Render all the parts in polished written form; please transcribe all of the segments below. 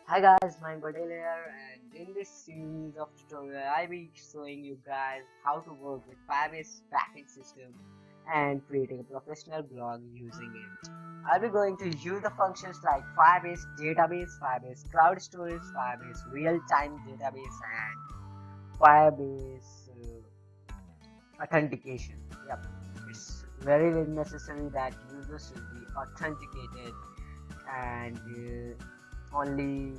Hi guys, Mayank Patel here, and in this series of tutorial, I'll be showing you guys how to work with Firebase backend system and creating a professional blog using it. I'll be going to use the functions like Firebase database, Firebase cloud storage, Firebase real-time database, and Firebase authentication. Yep, it's very necessary that users should be authenticated and only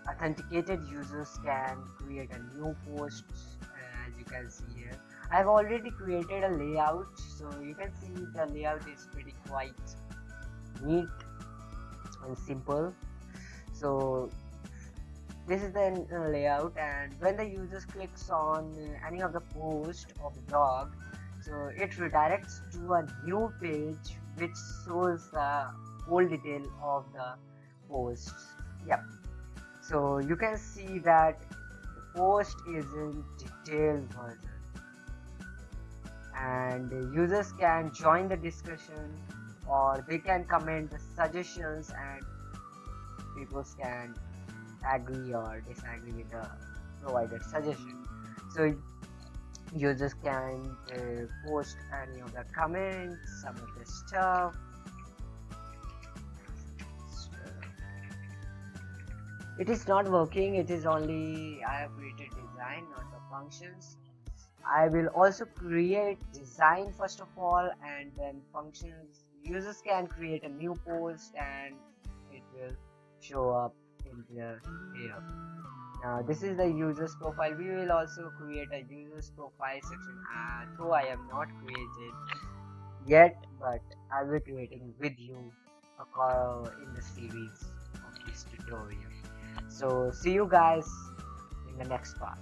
authenticated users can create a new post. As you can see here, I've already created a layout, so you can see the layout is pretty quite neat and simple. So this is the layout, and when the users clicks on any of the post of the blog, so it redirects to a new page which shows the whole detail of the posts. Yep, so you can see that the post is in detailed version, and users can join the discussion or they can comment the suggestions, and people can agree or disagree with the provided suggestion. So users can post any of the comments, some of the stuff. It is not working, it is only I have created design, not the functions. I will also create design first of all, and then functions. Users can create a new post and it will show up in here. Now this is the user's profile. We will also create a user's profile section, though I have not created yet, but I'll be creating with you in the series of this tutorial. So see you guys in the next part.